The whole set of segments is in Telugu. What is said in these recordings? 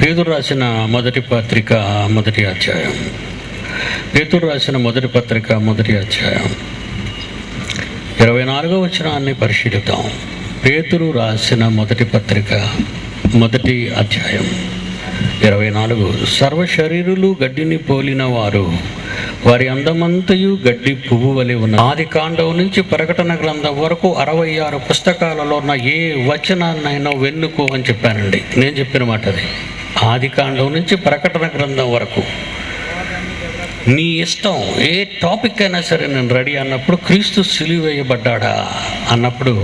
పేతురు రాసిన మొదటి పత్రిక మొదటి అధ్యాయం. పేతురు రాసిన మొదటి పత్రిక మొదటి అధ్యాయం 24వ వచనాన్ని పరిశీలిద్దాం. పేతురు రాసిన మొదటి పత్రిక మొదటి అధ్యాయం 24. సర్వశరీరులు గడ్డిని పోలిన వారు, వారి అందమంతయు గడ్డి పువ్వు వలె ఉన్న. ఆది కాండం నుంచి ప్రకటన గ్రంథం వరకు 66 పుస్తకాలలో ఉన్న ఏ వచనాన్నైనా వెన్నుకో అని చెప్పానండి. నేను చెప్పిన మాట అది. ఆది కాండం నుంచి ప్రకటన గ్రంథం వరకు నీ ఇష్టం, ఏ టాపిక్ అయినా సరే నేను రెడీ అన్నప్పుడు, క్రీస్తు సిలువ వేయబడ్డా అన్నప్పుడు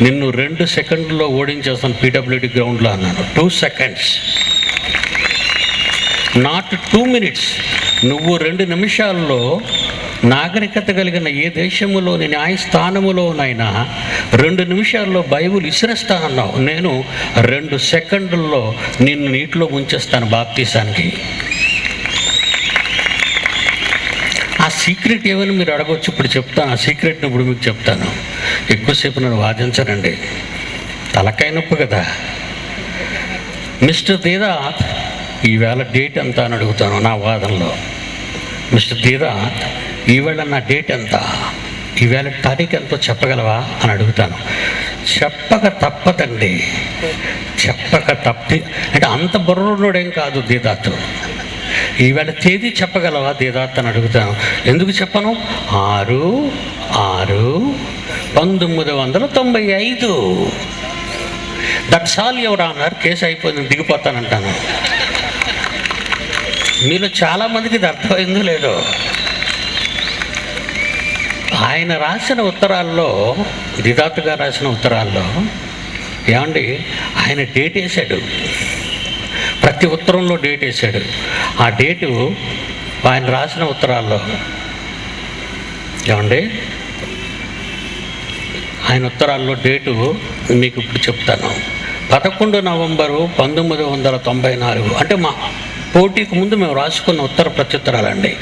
నిన్ను 2 సెకండ్లో ఓడించేస్తాను పీడబ్ల్యూడి గ్రౌండ్లో అన్నాను. 2 సెకండ్స్, నాట్ 2 మినిట్స్. నువ్వు 2 నిమిషాల్లో నాగరికత కలిగిన ఏ దేశములోని న్యాయస్థానములోనైనా 2 నిమిషాల్లో బైబిల్ ఇసిరేస్తా అన్నావు. నేను 2 సెకండ్లలో నిన్ను నీటిలో ముంచేస్తాను బాప్తీసానికి. ఆ సీక్రెట్ ఏమని మీరు అడగవచ్చు. ఇప్పుడు చెప్తాను ఆ సీక్రెట్ని. ఇప్పుడు మీకు చెప్తాను. ఎక్కువసేపు నన్ను వాదించనండి, తలకాయ నొప్పి కదా. మిస్టర్ దీదాత్, ఈవేళ డేట్ ఎంత అని అడుగుతాను నా వాదనలో. మిస్టర్ దీదాత్, ఈవేళ నా డేట్ ఎంత, ఈవేళ తారీఖు ఎంతో చెప్పగలవా అని అడుగుతాను. చెప్పక తప్పదండి, చెప్పక తప్పి అంటే అంత బుర్రోడేం కాదు దీదాత్. ఈవేళ తేదీ చెప్పగలవా దీదాత్ అని అడుగుతాను. ఎందుకు చెప్పను? 6/6/1995. That's all your honour. Case అయిపోయింది, దిగిపోతానంటాను. మీలో చాలామందికి ఇది అర్థమైందో లేదో. ఆయన రాసిన ఉత్తరాల్లో, దీదాత్ గారు రాసిన ఉత్తరాల్లో ఏమండి, ఆయన డేట్ వేశాడు. ప్రతి ఉత్తరంలో డేట్ వేశాడు. ఆ డేటు ఆయన రాసిన ఉత్తరాల్లో ఏమండి, ఆయన ఉత్తరాల్లో డేటు మీకు ఇప్పుడు చెప్తాను. 11 నవంబరు 1994. అంటే మా పోటీకి ముందు మేము రాసుకున్న ఉత్తర ప్రత్యుత్తరాలండి.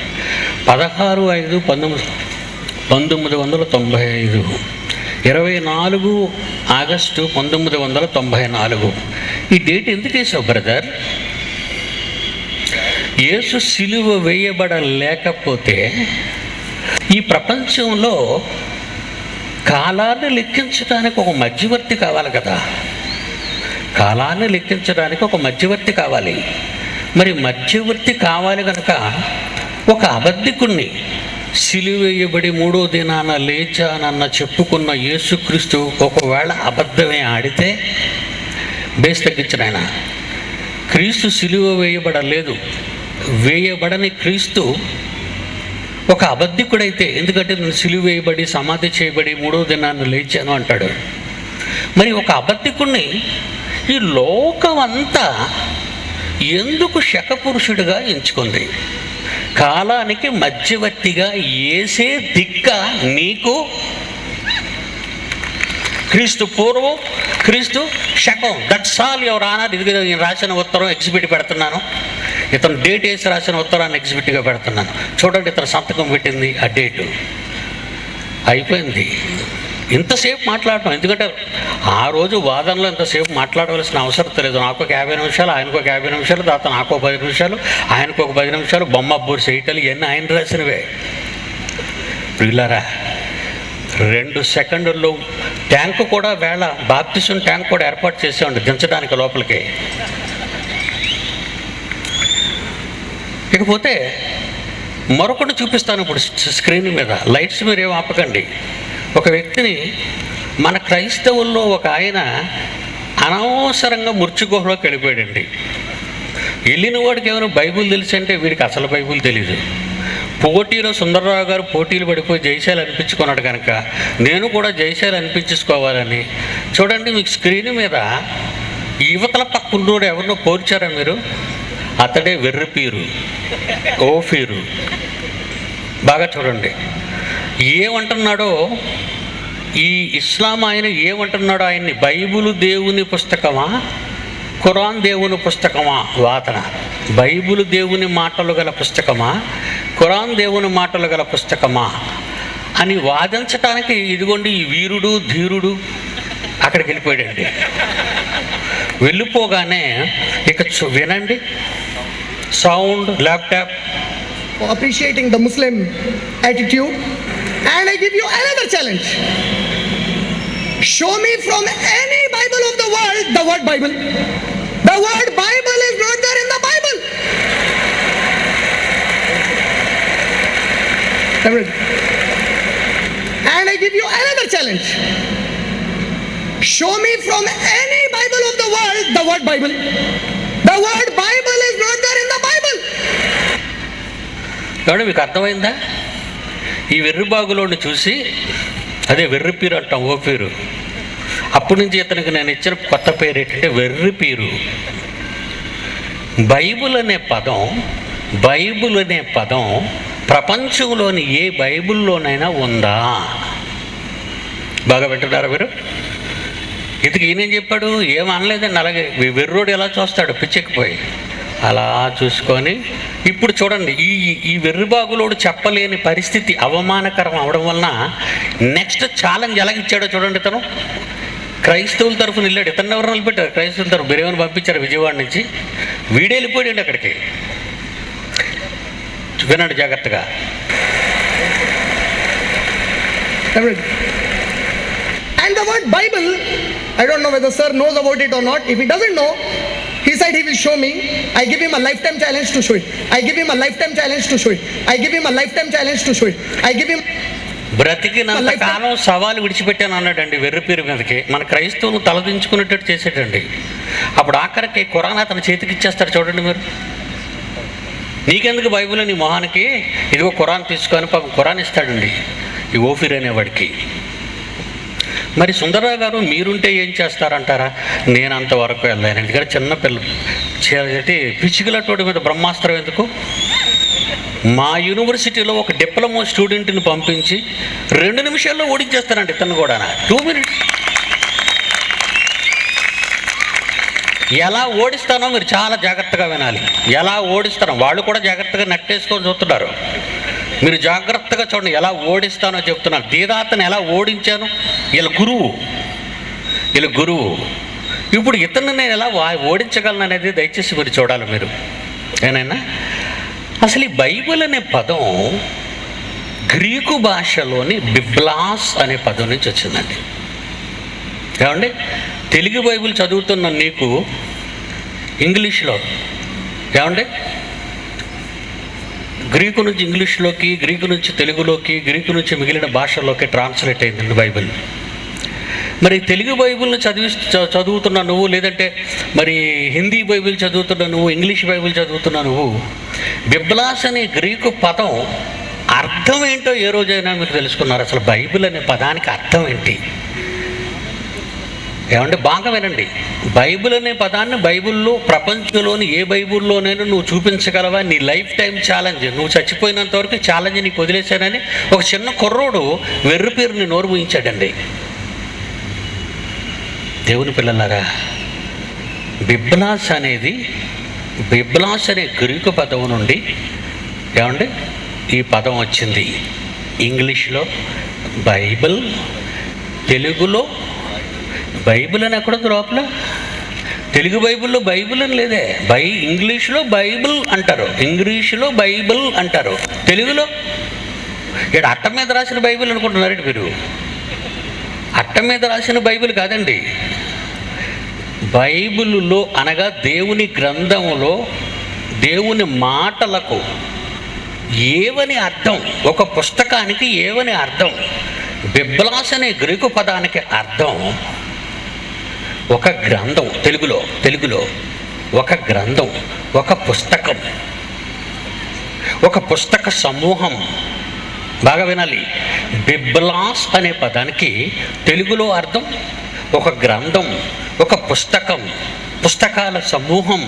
16/5/1995, 24 ఆగస్టు 1994. ఈ డేట్ ఎందుకు వేసావు బ్రదర్? యేసు సిలువ వేయబడలేకపోతే ఈ ప్రపంచంలో కాలాన్ని లెక్కించడానికి ఒక మధ్యవర్తి కావాలి కదా. కాలాన్ని లెక్కించడానికి ఒక మధ్యవర్తి కావాలి. మరి మధ్యవర్తి కావాలి కనుక ఒక అబద్ధికుణ్ణి, సిలువ వేయబడి 3వ దినాన లేచానన్న చెప్పుకున్న యేసుక్రీస్తు ఒకవేళ అబద్ధమే ఆడితే బేస్ తగ్గించిన ఆయన. క్రీస్తు సిలువ వేయబడలేదు, వేయబడని క్రీస్తు ఒక అబద్ధికుడైతే, ఎందుకంటే నేను సిలువ వేయబడి సమాధి చేయబడి 3వ దినాన్ని లేచాను అంటాడు. మరి ఒక అబద్ధికుణ్ణి ఈ లోకం అంతా ఎందుకు శకపురుషుడిగా ఎంచుకుంది? కాలానికి మధ్యవర్తిగా ఏసే దిక్క నీకు. క్రీస్తు పూర్వం, క్రీస్తు శకం. That's all your honour. ఇది నేను రాసిన ఉత్తరం ఎగ్జిబిట్ పెడుతున్నాను. ఇతను డేట్ వేసి రాసిన ఉత్తరాన్ని ఎగ్జిబిట్గా పెడుతున్నాను. చూడండి, ఇతను సంతకం పెట్టింది ఆ డేటు. అయిపోయింది. ఇంతసేపు మాట్లాడటం ఎందుకంటే ఆ రోజు వాదనలో ఇంతసేపు మాట్లాడవలసిన అవసరం లేదు. నాకు ఒక 50 నిమిషాలు, ఆయనకు ఒక 50 నిమిషాలు, తర్వాత నాకు ఒక 10 నిమిషాలు, ఆయనకు ఒక 10 నిమిషాలు, బొమ్మ బోర్డు చేయటాలు, ఇవన్నీ ఆయన రాసినవే. ప్రియులారా, 2 సెకండుల్లో ట్యాంకు కూడా వేళ బాప్తిసం ట్యాంక్ కూడా ఏర్పాటు చేసేవాడి దించడానికి లోపలికి. ఇకపోతే మరొకటి చూపిస్తాను ఇప్పుడు స్క్రీన్ మీద. లైట్స్ మీరు ఏం ఆపకండి. ఒక వ్యక్తిని మన క్రైస్తవుల్లో ఒక ఆయన అనవసరంగా ముర్చిగుహలోకి వెళ్ళిపోయాడండి. వెళ్ళిన వాడికి ఏమైనా బైబిల్ తెలిసి అంటే వీడికి అసలు బైబిల్ తెలీదు. పోటీలో సుందరరావు గారు పోటీలు పడిపోయి జయశాలి అనిపించుకున్నాడు కనుక నేను కూడా జయశాలి అనిపించుకోవాలని. చూడండి, మీకు స్క్రీన్ మీద యువతల పక్కన్నోడు ఎవరినో పోల్చారా మీరు? అతడే వెర్రిపీరు, ఓఫీరు. బాగా చూడండి ఏమంటున్నాడో. ఈ ఇస్లాం ఆయన ఏమంటున్నాడో ఆయన్ని, బైబిలు దేవుని పుస్తకమా, ఖురాన్ దేవుని పుస్తకమా వాదన. బైబిలు దేవుని మాటలు గల పుస్తకమా, ఖురాన్ దేవుని మాటలు గల పుస్తకమా అని వాదించటానికి ఇదిగోండి ఈ వీరుడు ధీరుడు అక్కడికి వెళ్ళిపోయాడండి. వెళ్ళిపోగానే ఇక వినండి, sound laptop. Appreciating the Muslim attitude, and I give you another challenge. Show me from any Bible of the world the word Bible. The word Bible is not there in the Bible. And I give you another challenge. Show me from any Bible of the world the word Bible. The word Bible is not there in the Bible. కాబట్టి మీకు అర్థమైందా? ఈ వెర్రిబాగులోని చూసి, అదే వెర్రిపీరు అంటాం, ఓ పీరు. అప్పటి నుంచి ఇతనికి నేను ఇచ్చిన కొత్త పేరు ఏంటంటే వెర్రిపీరు. బైబుల్ అనే పదం ప్రపంచంలోని ఏ బైబుల్లోనైనా ఉందా? బాగా వింటున్నారా మీరు? ఇతకి ఈయనేం చెప్పాడు? ఏం అనలేదండి. అలాగే వెర్రోడు ఎలా చూస్తాడు పిచ్చెక్కిపోయి, అలా చూసుకొని ఇప్పుడు చూడండి, ఈ వెర్రిబాగులోడు చెప్పలేని పరిస్థితి అవమానకరం అవడం వలన నెక్స్ట్ ఛాలెంజ్ ఎలాగిచ్చాడో చూడండి. ఇతను క్రైస్తవుల తరఫున వెళ్ళాడు. ఇతను ఎవరు నిలబెట్టారు? క్రైస్తవుల తరఫు బిరేమని పంపించారు విజయవాడ నుంచి. వీడే వెళ్ళిపోయాడు అక్కడికి. వినండి జాగ్రత్తగా. And the word Bible, I don't know whether sir knows about it or not. If he doesn't know, he said he will show me. I give him a lifetime challenge to show it. I give him a lifetime challenge to show it. I give him a lifetime challenge to show it. I give him బ్రతికినంత కాలం సవాలు విడిచిపెట్టాను అన్నాడండి వెర్రిపీరు మీదకి. మన క్రైస్తవులు తలదించుకునేటట్టు చేసేటండి. అప్పుడు ఆఖరికి ఖురాన్ అతని చేతికి ఇచ్చేస్తారు. చూడండి మీరు, నీకెందుకు బైబిల్ నీ మొహానికి, ఇదిగో ఖురాన్ తీసుకొని పాపం ఖురాన్ ఇస్తాడండి ఈ ఓఫీర్ అనేవాడికి. మరి సుందరరావు గారు మీరుంటే ఏం చేస్తారంటారా? నేను అంతవరకు వెళ్ళాను. ఎందుకంటే చిన్నపిల్ల పిచ్చికలటోడి మీద బ్రహ్మాస్త్రం ఎందుకు? మా యూనివర్సిటీలో ఒక డిప్లొమా స్టూడెంట్ని పంపించి 2 నిమిషాల్లో ఓడించేస్తానండి ఇతను కూడా. 2 minutes. ఎలా ఓడిస్తానో మీరు చాలా జాగ్రత్తగా వినాలి. ఎలా ఓడిస్తానో వాళ్ళు కూడా జాగ్రత్తగా నెట్టేసుకొని చూస్తున్నారు. మీరు జాగ్రత్తగా చూడండి, ఎలా ఓడిస్తానో చెప్తున్నాను. దీదాతను ఎలా ఓడించాను, వీళ్ళ గురువు. ఇప్పుడు ఇతను నేను ఎలా ఓడించగలను అనేది దయచేసి మీరు చూడాలి మీరు. ఏనైనా అసలు ఈ బైబిల్ అనే పదం గ్రీకు భాషలోని బిబ్లాస్ అనే పదం నుంచి వచ్చిందండి. ఏమండి, తెలుగు బైబిల్ చదువుతున్న నీకు ఇంగ్లీష్లో ఏమండి గ్రీకు నుంచి ఇంగ్లీష్లోకి, గ్రీకు నుంచి తెలుగులోకి, గ్రీకు నుంచి మిగిలిన భాషల్లోకి ట్రాన్స్లేట్ అయిందండి బైబిల్. మరి తెలుగు బైబిల్ని చదువుతున్నా నువ్వు, లేదంటే మరి హిందీ బైబిల్ చదువుతున్నా నువ్వు, ఇంగ్లీష్ బైబిల్ చదువుతున్నా నువ్వు, బిబ్లాస్ అనే గ్రీకు పదం అర్థం ఏంటో ఏ రోజైనా మీరు తెలుసుకున్నారు? అసలు బైబిల్ అనే పదానికి అర్థం ఏంటి? ఏమంటే బాగా వినండి. బైబిల్ అనే పదాన్ని బైబిల్లో ప్రపంచంలోని ఏ బైబిల్లోనైనా నువ్వు చూపించగలవా? నీ లైఫ్ టైం ఛాలెంజ్. నువ్వు చచ్చిపోయినంత వరకు ఛాలెంజ్ నీకు వదిలేశానని ఒక చిన్న కుర్రోడు వెర్రిపేరుని నోరు మూయించాడండి. దేవుని పిల్లలారా, బిబ్లాస్ అనే గ్రీకు పదం నుండి ఏమండి ఈ పదం వచ్చింది. ఇంగ్లీష్లో బైబిల్, తెలుగులో బైబిల్ అని ఎక్కడుంది లోపల? తెలుగు బైబిల్లో బైబిల్ అని లేదే. ఇంగ్లీష్లో బైబిల్ అంటారు, ఇంగ్లీష్లో బైబిల్ అంటారు, తెలుగులో ఇక్కడ అట్ట మీద రాసిన బైబిల్ అనుకుంటున్నారండి మీరు. అట్ట మీద రాసిన బైబిల్ కాదండి. బైబిల్లో అనగా దేవుని గ్రంథములో దేవుని మాటలకు ఏవని అర్థం, ఒక పుస్తకానికి ఏవని అర్థం. బిబ్లాస్ అనే గ్రీకు పదానికి అర్థం ఒక గ్రంథం. తెలుగులో ఒక గ్రంథం, ఒక పుస్తకం, ఒక పుస్తక సమూహం. బాగా వినాలి. బిబ్లాస్ అనే పదానికి తెలుగులో అర్థం ఒక గ్రంథం, ఒక పుస్తకం, పుస్తకాల సమూహం.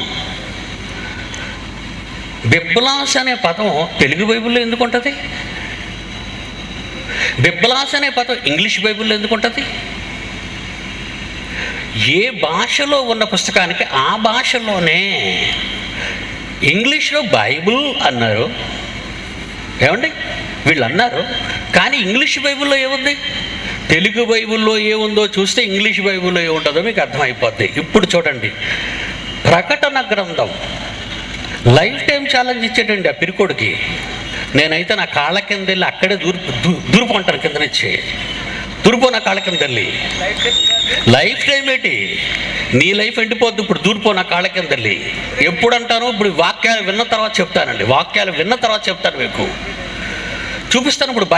బిబ్లాస్ అనే పదం తెలుగు బైబిల్లో ఎందుకు ఉంటుంది? బిబ్లాస్ అనే పదం ఇంగ్లీష్ బైబిల్లో ఎందుకు ఉంటుంది? ఏ భాషలో ఉన్న పుస్తకానికి ఆ భాషలోనే. ఇంగ్లీష్లో బైబిల్ అన్నారు, ఏమండి వీళ్ళు అన్నారు, కానీ ఇంగ్లీష్ బైబిల్లో ఏముంది? తెలుగు బైబిల్లో ఏముందో చూస్తే ఇంగ్లీష్ బైబిల్లో ఏముంటుందో మీకు అర్థమైపోద్ది. ఇప్పుడు చూడండి, ప్రకటన గ్రంథం లైఫ్ టైం ఛాలెంజ్ ఇచ్చాడండి ఆ పిరికోడికి. నేనైతే నా కాళ్ళ కింద వెళ్ళి అక్కడే దూరుపు అంటాను, కింద నుంచి దూరిపో నా కాళ్ళ కింద వెళ్ళి. లైఫ్ టైం ఏంటి, నీ లైఫ్ ఎండిపోద్దు ఇప్పుడు, దూరిపో నా కాళ్ళ కింద వెళ్ళి. ఎప్పుడు అంటాను, ఇప్పుడు వాక్యాలు విన్న తర్వాత చెప్తానండి, వాక్యాలు విన్న తర్వాత చెప్తాను, మీకు చూపిస్తాను. ఇప్పుడు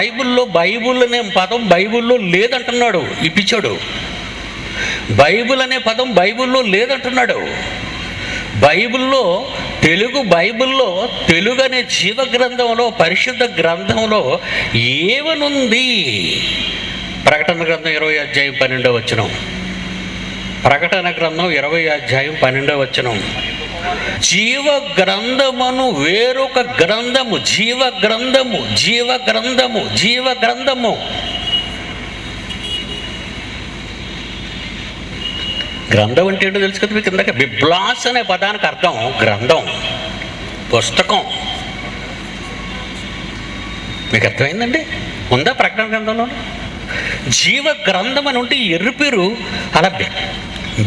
బైబుల్ అనే పదం బైబుల్లో లేదంటున్నాడు ఈ పిచ్చోడు. బైబుల్ అనే పదం బైబుల్లో లేదంటున్నాడు. బైబిల్లో తెలుగు అనే జీవ గ్రంథంలో, పరిశుద్ధ గ్రంథంలో ఏమనుంది? ప్రకటన గ్రంథం 20 అధ్యాయం 12వ వచనం. ప్రకటన గ్రంథం 20 అధ్యాయం 12వ వచనం. జీవ గ్రంథమును వేరొక గ్రంథము, జీవ గ్రంథము, జీవ గ్రంథము, జీవ గ్రంథము. గ్రంథం అంటే ఏంటో తెలుసు కదా మీకు. కిందకి బిబ్లాస్ అనే పదానికి అర్థం గ్రంథం, పుస్తకం. మీకు అర్థమైందండి? ఉందా ప్రకటన గ్రంథంలో? జీవ గ్రంథం అని ఉంటే ఎర్రిపేరు అలా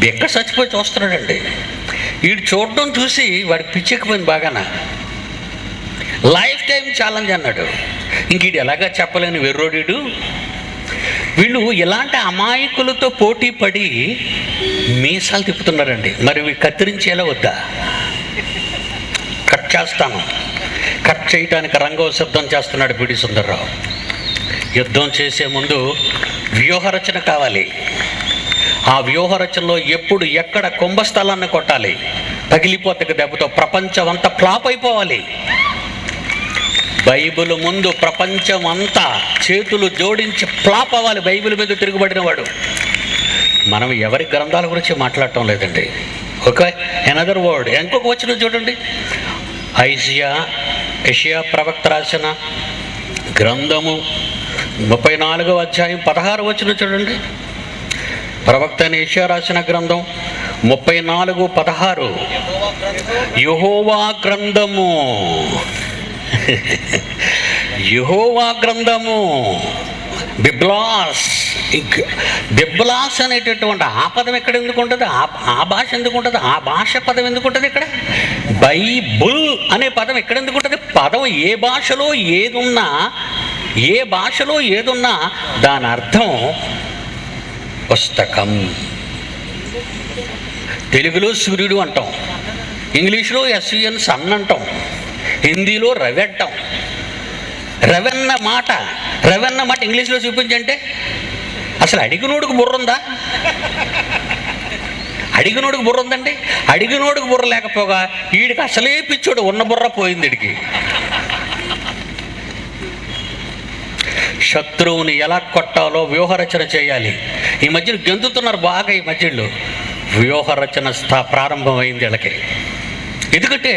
బెక్క చచ్చిపోయి చూస్తున్నాడండి. వీడు చూడడం చూసి వాడికి పిచ్చెక్కిపోయింది బాగాన. లైఫ్ టైం ఛాలెంజ్ అన్నాడు. ఇంక వీడు ఎలాగా చెప్పలేని వెర్రోడీడు. వీళ్ళు ఇలాంటి అమాయకులతో పోటీ పడి మీసాలు తిప్పుతున్నారండి. మరి కత్తిరించేలా వద్దా? కట్ చేస్తాను. కట్ చేయటానికి రంగం సిద్ధం చేస్తున్నాడు పిడి సుందర్రావు. యుద్ధం చేసే ముందు వ్యూహరచన కావాలి. ఆ వ్యూహరచనలో ఎప్పుడు ఎక్కడ కుంభస్థలాన్ని కొట్టాలి, పగిలిపోతే దెబ్బతో ప్రపంచం అంతా ఫ్లాప్ అయిపోవాలి. బైబిల్ ముందు ప్రపంచం అంతా చేతులు జోడించి ఫ్లాప్ అవ్వాలి. బైబిల్ మీద తిరుగుబడిన వాడు. మనం ఎవరి గ్రంథాల గురించి మాట్లాడటం లేదండి. Okay, another word. ఇంకొక వచనం చూడండి, యెషయా ప్రవక్త రాసిన గ్రంథము 34వ అధ్యాయం 16వ వచనం చూడండి. ప్రవక్త అయిన యెషయా రాసిన గ్రంథం 34:16. యెహోవా గ్రంథము, యెహోవా గ్రంథము, బిబ్లాస్. బిబ్లాస్ అనేటటువంటి ఆ పదం ఎక్కడ ఎందుకు ఉంటుంది? ఆ భాష ఎందుకు ఉంటుంది? ఆ భాష పదం ఎందుకు ఉంటుంది ఇక్కడ? బైబుల్ అనే పదం ఎక్కడ ఎందుకు ఉంటుంది? పదం ఏ భాషలో ఏదున్నా దాని అర్థం పుస్తకం. తెలుగులో సూర్యుడు అంటాం, ఇంగ్లీష్లో SUN సన్ అంటాం, హిందీలో రవి అంటాం. రవెన్న మాట ఇంగ్లీష్లో చూపించంటే అసలు అడిగినోడికి బుర్ర ఉందా? అడిగినోడికి బుర్ర ఉందండి. అడిగినోడికి బుర్ర లేకపోగా వీడికి అసలే పిచ్చోడు, ఉన్న బుర్ర పోయింది వీడికి. శత్రువుని ఎలా కొట్టాలో వ్యూహరచన చేయాలి. ఈ మధ్యలో గెంతుతున్నారు బాగా. ఈ మధ్యలో వ్యూహరచన ప్రారంభమైంది వీళ్ళకి. ఎందుకంటే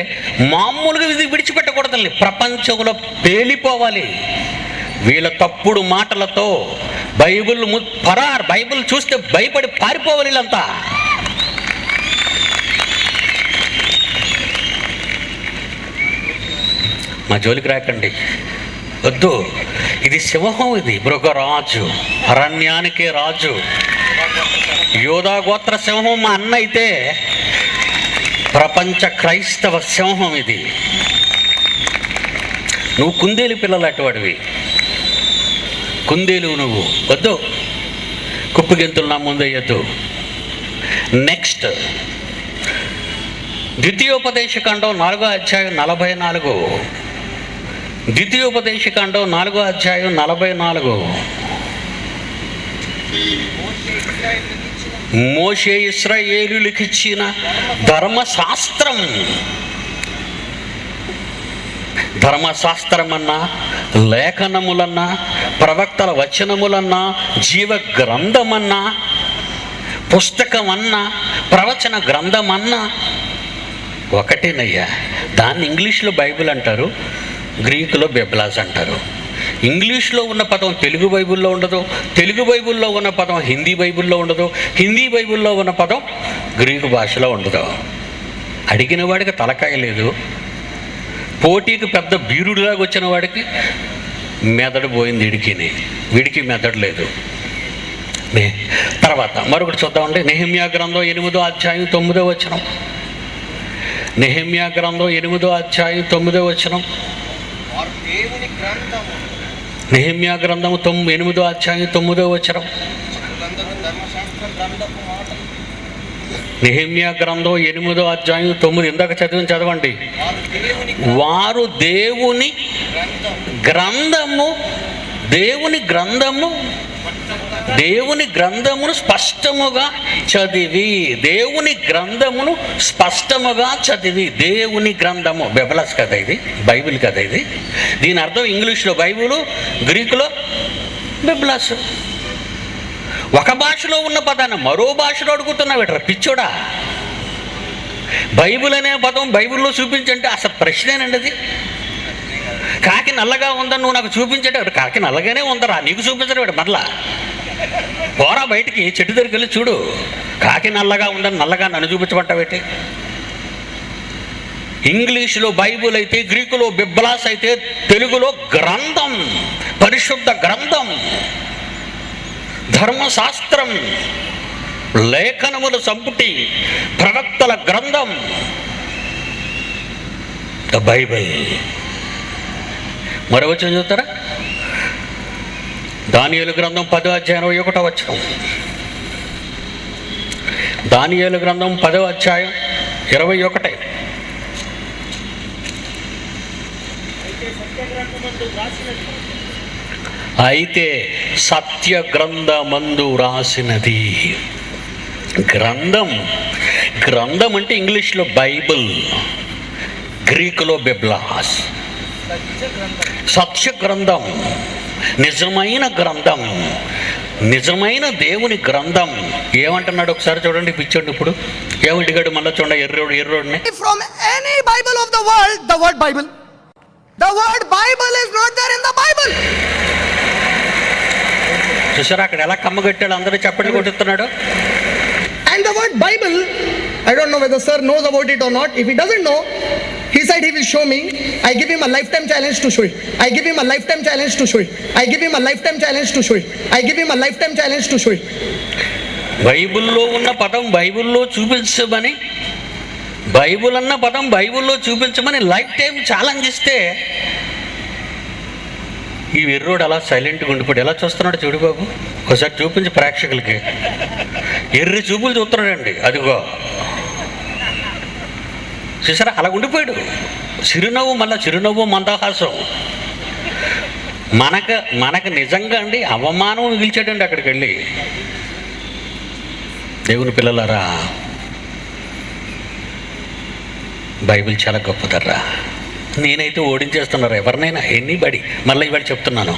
మామూలుగా ఇది విడిచిపెట్టకూడదండి, ప్రపంచంలో పేలిపోవాలి. వీళ్ళ తప్పుడు మాటలతో బైబిల్ చూస్తే భయపడి పారిపోవాలి వీళ్ళంతా. మా జోలికి రాకండి, వద్దు. ఇది సింహం, ఇది మృగరాజు, అరణ్యానికే రాజు. యోధా గోత్ర సింహం మా అన్న అయితే ప్రపంచ క్రైస్తవ సింహం ఇది. నువ్వు కుందేలు పిల్లలు అటువాడివి, కుందేలు నువ్వు. వద్దు, కుప్పిగెంతులు నా ముందు వేయద్దు. నెక్స్ట్, ద్వితీయోపదేశకాండం 4వ అధ్యాయం 44. ద్వితీయోపదేశకాండం 4వ అధ్యాయం 44. మోషే ఇశ్రాయేలులకు ఇచ్చిన ధర్మశాస్త్రమన్నా, లేఖనములన్నా, ప్రవక్తల వచనములన్నా, జీవ గ్రంథమన్నా, పుస్తకమన్నా, ప్రవచన గ్రంథమన్నా ఒకటేనయ్యా. దాన్ని ఇంగ్లీష్లో బైబిల్ అంటారు, గ్రీకులో బిబ్లాస్ అంటారు. ఇంగ్లీష్లో ఉన్న పదం తెలుగు బైబిల్లో ఉండదు, తెలుగు బైబిల్లో ఉన్న పదం హిందీ బైబిల్లో ఉండదు, హిందీ బైబిల్లో ఉన్న పదం గ్రీకు భాషలో ఉండదు. అడిగిన వాడికి తలకాయ లేదు, పోటీకి పెద్ద బీరుడిలాగా వచ్చిన వాడికి మెదడు పోయింది. వీడికి మెదడు లేదు. తర్వాత మరొకటి చూద్దామండి. నెహెమ్యా గ్రంథం 8వ అధ్యాయం 9వ వచనం. నెహెమ్యా గ్రంథం 8వ అధ్యాయం 9వ వచనం. నెహెమ్యా గ్రంథం 8వ అధ్యాయం 9వ వచనం. నెహెమ్యా గ్రంథం 8వ అధ్యాయం 9. ఇందాక చదవండి. వారు దేవుని గ్రంథమును స్పష్టముగా చదివి, దేవుని గ్రంథము బెబలస్ కదా ఇది, బైబిల్ కదా ఇది. దీని అర్థం ఇంగ్లీష్లో బైబిలు, గ్రీకులో బెబలస్. ఒక భాషలో ఉన్న పదాన్ని మరో భాషలో అడుగుతున్నావు ఎట్రా పిచ్చోడా? బైబిల్ అనే పదం బైబిల్లో చూపించంటే అసలు ప్రశ్నేనండి అది. కాకి నల్లగా ఉందని నువ్వు నాకు చూపించటే, కాకి నల్లగానే ఉందరా, నీకు చూపించడం మరలా పోరా బయటికి, చెట్టు దగ్గరికి వెళ్ళి చూడు. కాకి నల్లగా ఉందని నల్లగా నన్ను చూపించమంటావేంటి? ఇంగ్లీషులో బైబుల్ అయితే, గ్రీకులో బిబ్లాస్ అయితే, తెలుగులో గ్రంథం, పరిశుద్ధ గ్రంథం, ధర్మశాస్త్రం, లేఖనముల సంపుటి, ప్రవక్తల గ్రంథం, ద బైబిల్. మరో వచనం చూస్తారా? దానియేలు గ్రంథం 10వ అధ్యాయం 21వ వచనం. దానియేలు గ్రంథం 10వ అధ్యాయం 21. అయితే సత్య గ్రంథమందు రాసినది. గ్రంథం అంటే ఇంగ్లీష్లో బైబిల్, గ్రీకులో బిబ్లాస్. సత్య గ్రంథం, నిజమైన గ్రంథం, నిజమైన దేవుని గ్రంథం. ఏమంటున్నాడు ఒకసారి చూడండి, పిచ్చోండి. ఇప్పుడు ఏమంటిగాడు మళ్ళీ చూడండి, ఎర్రోడిని. From any Bible of the world, the word Bible. The word Bible is not there in the Bible. చూసారా అక్కడ ఎలా కమ్మగట్టాడు, అందరూ చప్పట్లు కొట్టుతున్నాడు. And the word Bible, I don't know whether sir knows about it or not. If he doesn't know, he said he will show me. I give him a lifetime challenge to show it. I give him a lifetime challenge to show it. I give him a lifetime challenge to show it. I give him a lifetime challenge to show it. బైబిల్లో ఉన్న పదం బైబిల్లో చూపించమని, బైబిల్ అన్న పదం బైబిల్లో చూపించమని లైఫ్ టైం ఛాలెంజ్ ఇస్తే ఈ వెర్రోడు అలా సైలెంట్గా ఉండిపోయాడు. ఎలా చూస్తున్నాడు చూడు బాబు, ఒకసారి చూపించి ప్రేక్షకులకి. ఎర్రి చూపులు చూస్తున్నాడండి. అదిగో చూసారా, అలా ఉండిపోయాడు. చిరునవ్వు, మళ్ళీ చిరునవ్వు, మందహాసం. మనకు నిజంగా అండి అవమానం మిగిల్చాడండి అక్కడికి వెళ్ళి. దేవుని పిల్లలారా, బైబిల్ చాలా గొప్పదర్రా. నేనైతే ఓడించేస్తున్నారా ఎవరినైనా, ఎనీబడి. మళ్ళీ ఇవాళ చెప్తున్నాను,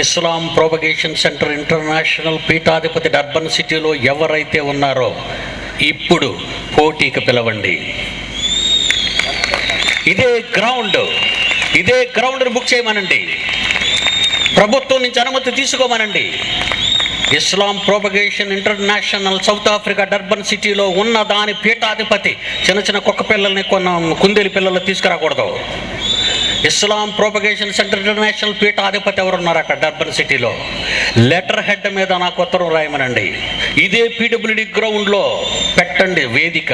ఇస్లాం ప్రొపగేషన్ సెంటర్ ఇంటర్నేషనల్ పీఠాధిపతి డర్బన్ సిటీలో ఎవరైతే ఉన్నారో ఇప్పుడు పోటీకి పిలవండి. ఇదే గ్రౌండ్ బుక్ చేయమనండి. ప్రభుత్వం నుంచి అనుమతి తీసుకోమనండి. Islam propagation international South Africa Durban సిటీలో ఉన్న దాని పీఠాధిపతి చిన్న కుక్క పిల్లల్ని, కుందేలు పిల్లలు తీసుకురాకూడదు. ఇస్లాం ప్రొపగేషన్ సెంటర్ ఇంటర్నేషనల్ పీఠాధిపతి ఎవరున్నారు అక్కడ డర్బన్ సిటీలో, లెటర్ హెడ్ మీద నాకు ఉత్తరం రాయమనండి. ఇదే పీడబ్ల్యూడి గ్రౌండ్లో పెట్టండి వేదిక.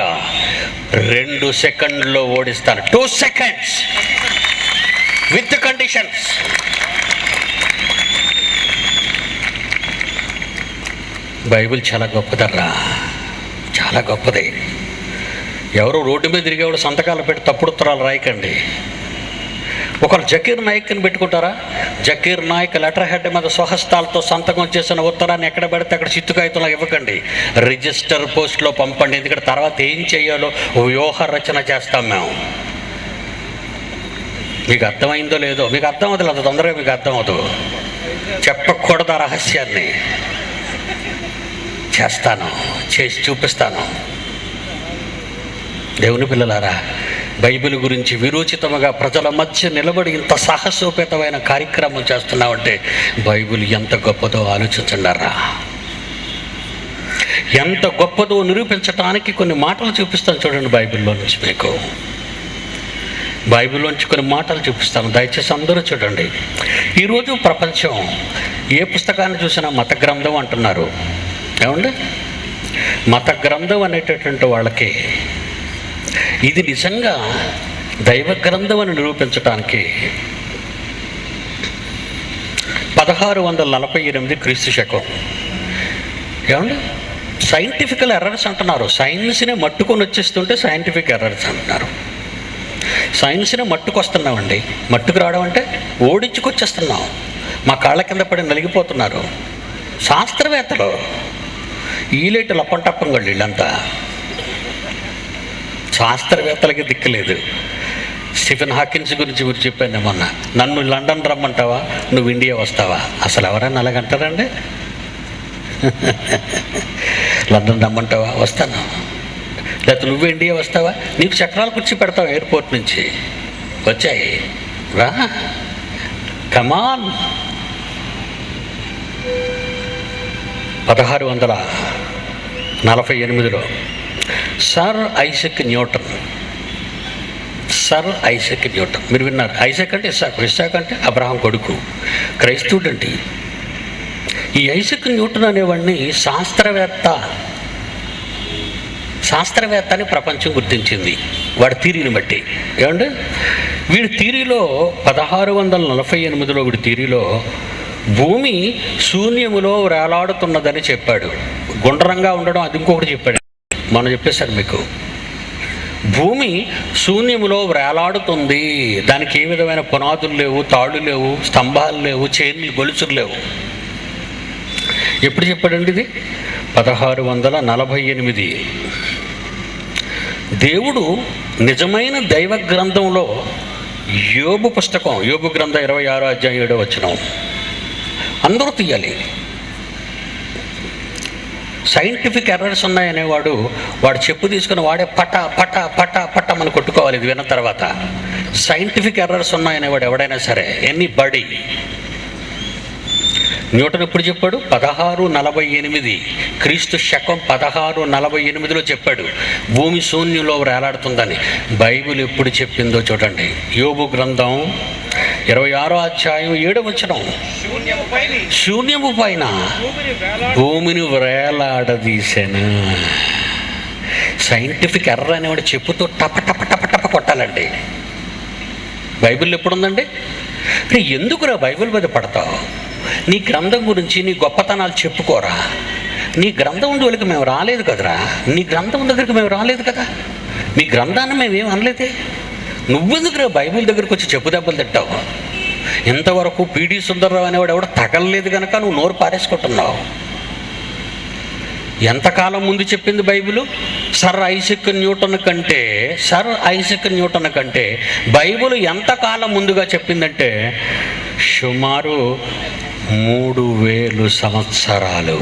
2 సెకండ్లో ఓడిస్తాను. 2 seconds విత్ కండిషన్స్. బైబిల్ చాలా గొప్పదర్రా, చాలా గొప్పది. ఎవరు రోడ్డు మీద తిరిగేవాడు సంతకాలు పెట్టి తప్పుడు ఉత్తరాలు రాయకండి. ఒకరు జకీర్ నాయక్ని పెట్టుకుంటారా? జకీర్ నాయక్ లెటర్ హెడ్ మీద స్వహస్తాలతో సంతకం చేసిన ఉత్తరాన్ని ఎక్కడ పెడితే అక్కడ చిత్తు కాగితంలో ఇవ్వకండి. రిజిస్టర్ పోస్ట్లో పంపండి. ఎందుకంటే తర్వాత ఏం చేయాలో వ్యూహ రచన చేస్తాం మేము. మీకు అర్థమైందో లేదో, మీకు అర్థం అవుతుంది, అంత తొందరగా మీకు అర్థం అవుతుంది. చెప్పకూడదు ఆ రహస్యాన్ని. చేస్తాను, చేసి చూపిస్తాను. దేవుని పిల్లలారా, బైబిల్ గురించి విరోచితముగా ప్రజల మధ్య నిలబడి ఇంత సాహసోపేతమైన కార్యక్రమం చేస్తున్నామంటే బైబిల్ ఎంత గొప్పదో ఆలోచించండారా. ఎంత గొప్పదో నిరూపించటానికి కొన్ని మాటలు చూపిస్తాను చూడండి బైబిల్లో నుంచి మీకు. బైబిల్లోంచి కొన్ని మాటలు చూపిస్తాను, దయచేసి అందరూ చూడండి. ఈరోజు ప్రపంచం ఏ పుస్తకాన్ని చూసినా మత గ్రంథం అంటున్నారు. ఏమండి, మత గ్రంథం అనేటటువంటి వాళ్ళకి ఇది నిజంగా దైవ గ్రంథం అని నిరూపించడానికి 1648 క్రీస్తు శకం. ఏమండి, సైంటిఫికల్ ఎర్రర్స్ అంటున్నారు. సైన్స్ని మట్టుకొని వచ్చేస్తుంటే సైంటిఫిక్ ఎర్రర్స్ అంటున్నారు. సైన్స్ని మట్టుకొస్తున్నామండి. మట్టుకు రావడం అంటే ఓడించుకొచ్చేస్తున్నాం. మా కాళ్ళ కింద పడి నలిగిపోతున్నారు శాస్త్రవేత్తలు. ఈలేటి లప్పంటప్పంగళ్ళు వీళ్ళంతా. శాస్త్రవేత్తలకి దిక్కులేదు. స్టీఫెన్ హాకిన్స్ గురించి మీరు చెప్పాను మొన్న. నన్ను లండన్ రమ్మంటావా, నువ్వు ఇండియా వస్తావా? అసలు ఎవరైనా అలాగంటారండి? లండన్ రమ్మంటావా, వస్తాను. లేకపోతే నువ్వు ఇండియా వస్తావా, నీకు చక్రాలు కుర్చీ పెడతావు ఎయిర్పోర్ట్ నుంచి. వచ్చాయి రా, కమాన్. 1648లో సర్ ఐజక్ న్యూటన్. మీరు విన్నారు. ఐజక్ అంటే ఇస్సాకు అంటే అబ్రహాం కొడుకు, క్రైస్తవుడండి. ఈ ఐజక్ న్యూటన్ అనేవాడిని శాస్త్రవేత్త అని ప్రపంచం గుర్తించింది వాడి థీరీని బట్టి. ఏమంటే వీడి థీరీలో 1648లో వీడి థీరీలో భూమి శూన్యములో వేలాడుతున్నదని చెప్పాడు. గుండ్రంగా ఉండడం అది ఇంకొకటి చెప్పాడు. మనం చెప్పేశారు మీకు. భూమి శూన్యములో వేలాడుతుంది. దానికి ఏ విధమైన పునాదులు లేవు, తాళ్ళు లేవు, స్తంభాలు లేవు, చైన్లు, గొలుసులు లేవు. ఎప్పుడు చెప్పాడండి ఇది? 1648. దేవుడు నిజమైన దైవ గ్రంథంలో యోబు పుస్తకం, యోబు గ్రంథం 26వ అధ్యాయం 7వ వచనం అందరూ తీయాలి. సైంటిఫిక్ ఎర్రర్స్ ఉన్నాయనేవాడు వాడు చెప్పు తీసుకుని వాడే పట పట పట పట మనం కొట్టుకోవాలి. ఇది విన్న తర్వాత సైంటిఫిక్ ఎర్రర్స్ ఉన్నాయనేవాడు ఎవడైనా సరే, ఎనీ బడీ. న్యూటన్ ఎప్పుడు చెప్పాడు? 1648 క్రీస్తు శకం 1648లో చెప్పాడు భూమి శూన్యంలో వేలాడుతుందని. బైబిల్ ఎప్పుడు చెప్పిందో చూడండి. యోబు గ్రంథం 26వ అధ్యాయం 7వ వచనం, శూన్యము పైన భూమిని వేలాడదీశాను. సైంటిఫిక్ ఎర్రర్ అనేవాడు చెప్పుతో టప టప టప టప కొట్టాలండి. బైబిల్ ఎప్పుడుందండి? ఎందుకురా బైబిల్ మీద పడతావు? నీ గ్రంథం గురించి నీ గొప్పతనాలు చెప్పుకోరా. నీ గ్రంథం జోలికి మేము రాలేదు కదరా. నీ గ్రంథం దగ్గరికి మేము రాలేదు కదా. మీ గ్రంథాన్ని మేమేం అనలేదే. నువ్వెందుకురా బైబిల్ దగ్గరికి వచ్చి చెప్పు దెబ్బలు తిట్టావు? ఇంతవరకు పీడి సుందర్రావు అనేవాడు ఎవడో తగలలేదు కనుక నువ్వు నోరు పారేసుకుంటున్నావు. ఎంతకాలం ముందు చెప్పింది బైబిల్? సర్ ఐజక్ న్యూటన్ కంటే బైబిల్ ఎంతకాలం ముందుగా చెప్పిందంటే సుమారు 3000 సంవత్సరాలు.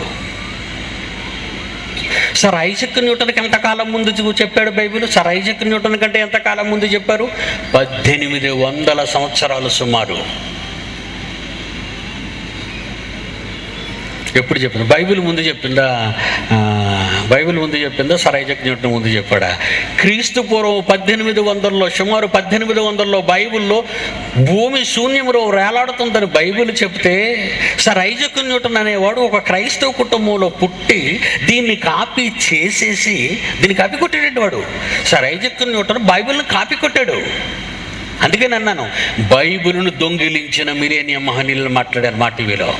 సర్ ఐజక్ న్యూటన్కి ఎంతకాలం ముందు చెప్పాడు బైబిల్? సర్ ఐజక్ న్యూటన్ కంటే ఎంతకాలం ముందు చెప్పారు? 1800 సంవత్సరాలు సుమారు. ఎప్పుడు చెప్పింది? బైబిల్ ముందు చెప్పిందా? సర్ ఐజక్ న్యూటన్ ముందు చెప్పాడా? క్రీస్తు పూర్వం 1800లో, సుమారు 1800లో బైబిల్లో భూమి శూన్యములో వేలాడుతుందని బైబిల్ చెప్తే సర్ ఐజక్ న్యూటన్ అనేవాడు ఒక క్రైస్తవ కుటుంబంలో పుట్టి దీన్ని కాపీ చేసేసి దీన్ని కాపీ కొట్టేటట్టు వాడు. సర్ ఐజక్ న్యూటన్ బైబిల్ని కాపీ కొట్టాడు. అందుకే అన్నాను, బైబిల్ను దొంగిలించిన మిలేనియం మహనీయులు మాట్లాడారు మా టీవీలో.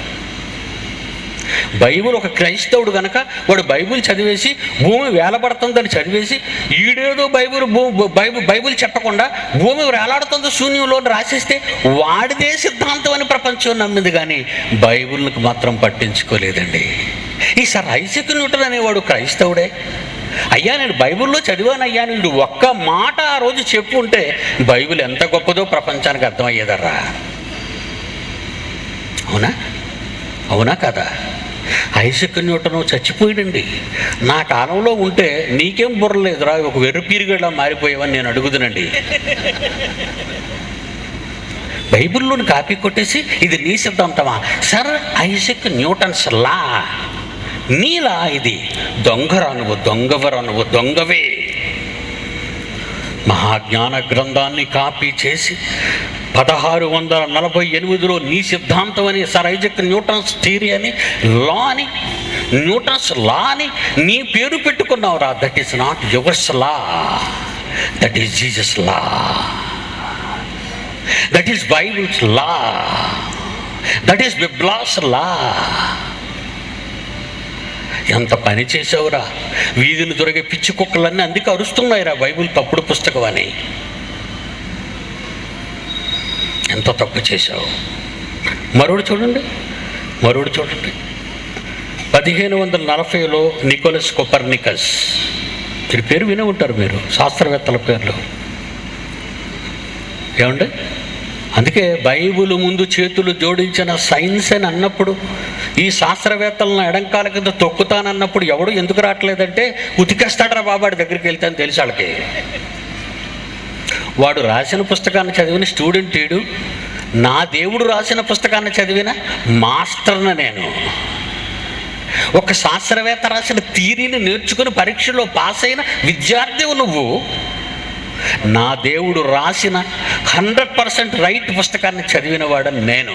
బైబిల్ ఒక క్రైస్తవుడు కనుక వాడు బైబిల్ చదివేసి భూమి వేలబడుతుందని చదివేసి ఈడేదో బైబిల్ చెప్పకుండా భూమి వేలాడుతుందో శూన్యంలో రాసేస్తే వాడిదే సిద్ధాంతం అని ప్రపంచం నమ్మింది, కానీ బైబిల్కి మాత్రం పట్టించుకోలేదండి. ఈ సర్ ఐజక్ న్యూటన్ అనేవాడు క్రైస్తవుడే. అయ్యా నేను బైబిల్లో చదివానయ్యా, నువ్వు ఒక్క మాట ఆ రోజు చెప్పు ఉంటే బైబిల్ ఎంత గొప్పదో ప్రపంచానికి అర్థమయ్యేదర్రా. అవునా కదా? ఐజక్ న్యూటన్ చచ్చిపోయాడండి. నా కాలంలో ఉంటే నీకేం బుర్రలేదురా, ఒక వెర్రి పీరుగడ్లా మారిపోయావని నేను అడుగుతానండి. బైబిల్లోని కాపీ కొట్టేసి ఇది నీ సిద్ధాంతమా? సర్ ఐజక్ న్యూటన్స్ లా, నీలా ఇది. దొంగరా నువ్వు, దొంగవరా నువ్వు, దొంగవే. మహాజ్ఞాన గ్రంథాన్ని కాపీ చేసి 1648లో నీ సిద్ధాంతం అని సర్ ఐజక్ న్యూటన్స్ థియరీ అని న్యూటన్స్ లా అని నీ పేరు పెట్టుకున్నావురా. That is not yours law, that is Jesus law, that is Bible's law, that is Bible's law. ఎంత పని చేసావురా. వీధిని దొరికే పిచ్చి కుక్కలన్నీ అందుకే అరుస్తున్నాయిరా బైబిల్ తప్పుడు పుస్తకం అని. ఎంత తప్పు చేశావు. మరోడు చూడండి 1540లో నికోలస్ కోపర్నికస్. ఈ పేరు వినే ఉంటారు మీరు, శాస్త్రవేత్తల పేర్లు. ఏమండి, అందుకే బైబిల్ ముందు చేతులు జోడించిన సైన్స్ అని అన్నప్పుడు, ఈ శాస్త్రవేత్తలను ఎడంకాల కింద తొక్కుతానన్నప్పుడు ఎవడు ఎందుకు రావట్లేదంటే ఉతికేస్తాడరా బాబాడి దగ్గరికి వెళ్తే అని తెలిసి వాళ్ళకి. వాడు రాసిన పుస్తకాన్ని చదివిన స్టూడెంట్ ఏడు, నా దేవుడు రాసిన పుస్తకాన్ని చదివిన మాస్టర్ని నేను. ఒక శాస్త్రవేత్త రాసిన థియరీని నేర్చుకుని పరీక్షలో పాస్ అయిన విద్యార్థివు నువ్వు. నా దేవుడు రాసిన 100% రైట్ పుస్తకాన్ని చదివిన వాడని నేను.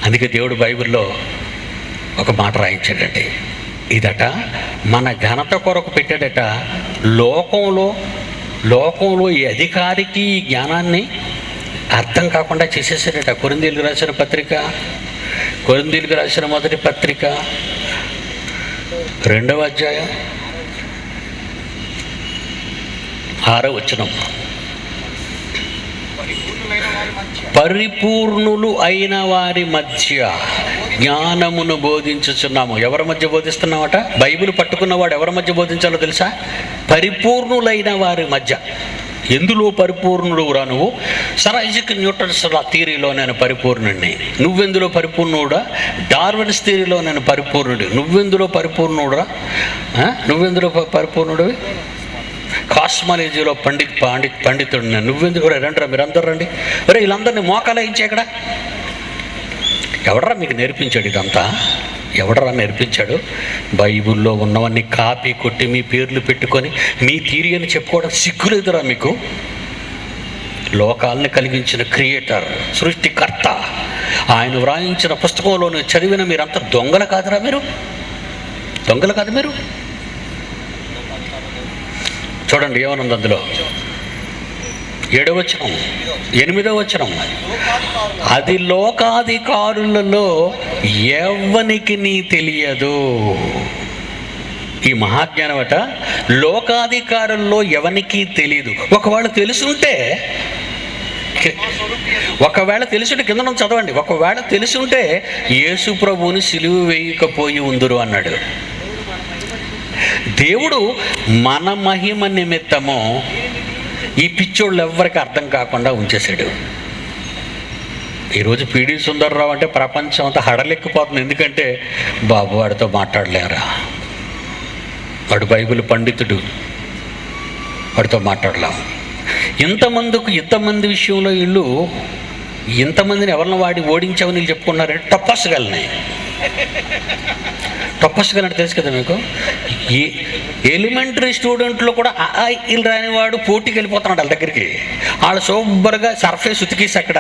అందుకే దేవుడు బైబిల్లో ఒక మాట రాయించాడండి. ఇదట మన ఘనత కొరకు పెట్టాడట. లోకంలో ఈ అధికారికి ఈ జ్ఞానాన్ని అర్థం కాకుండా చేసేసాడట. కొరింథీయులకు రాసిన మొదటి పత్రిక 2వ అధ్యాయం 6వ వచనం. పరిపూర్ణులు అయిన వారి మధ్య జ్ఞానమును బోధించుచున్నాము. ఎవరి మధ్య బోధిస్తున్నామట? బైబిల్ పట్టుకున్నవాడు ఎవరి మధ్య బోధించాలో తెలుసా? పరిపూర్ణులైన వారి మధ్య. ఎందులో పరిపూర్ణుడు రా నువ్వు? సర్ ఐజక్ న్యూటన్స్ థియరీలో నేను పరిపూర్ణుడిని. నువ్వెందులో పరిపూర్ణుడా? డార్విన్స్ థియరీలో నేను పరిపూర్ణుడు. నువ్వెందులో పరిపూర్ణుడురా? నువ్వెందులో పరిపూర్ణుడివి? కాస్మాలజీలో పండితుడు నేను. నువ్వెందుకు కూడా రండిరా, మీరందరూ రండి. ఒరే వీళ్ళందరినీ మోకాలు వేయించే ఇక్కడ. ఎవడరా మీకు నేర్పించాడు ఇదంతా? ఎవడరా నేర్పించాడు? బైబిల్లో ఉన్నవన్నీ కాపీ కొట్టి మీ పేర్లు పెట్టుకొని మీ థియరీ అని చెప్పుకోవడం సిగ్గులేదురా మీకు? లోకాలని కలిగించిన క్రియేటర్, సృష్టికర్త, ఆయన వ్రాయించిన పుస్తకంలో చదివిన మీరంతా దొంగలు కాదురా? దొంగలు కాదు మీరు? చూడండి ఏమనుంది అందులో. 7వ వచనం 8వ వచనం. అది లోకాధికారులలో ఎవ్వనికి నీ తెలియదు. ఈ మహాజ్ఞానం అట లోకాధికారుల్లో ఎవరికి తెలియదు. ఒకవేళ తెలుసుంటే కింద నుంచి చదవండి. ఒకవేళ తెలుసుంటే యేసు ప్రభువుని సిలువ వేయకపోయి ఉందురు అన్నాడు. దేవుడు మన మహిమ నిమిత్తము ఈ పిచ్చోళ్ళు ఎవ్వరికి అర్థం కాకుండా ఉంచేశాడు. ఈరోజు పిడి సుందర్రావు అంటే ప్రపంచం అంతా హడలెక్కిపోతుంది. ఎందుకంటే బాబు వాడితో మాట్లాడలేరా, వాడు బైబిల్ పండితుడు, వాడితో మాట్లాడలేం. ఇంతమంది విషయంలో వీళ్ళు ఇంతమందిని ఎవరిని వాడి ఓడించామని వీళ్ళు చెప్పుకున్నారంటే టప్పస్గలని తెలుసు కదా మీకు. ఈ ఎలిమెంటరీ స్టూడెంట్లో కూడా వీళ్ళు రానివాడు పోటీకి వెళ్ళిపోతున్నాడు వాళ్ళ దగ్గరికి. వాళ్ళు సూపర్గా సర్ఫేస్ ఉతికేసి అక్కడ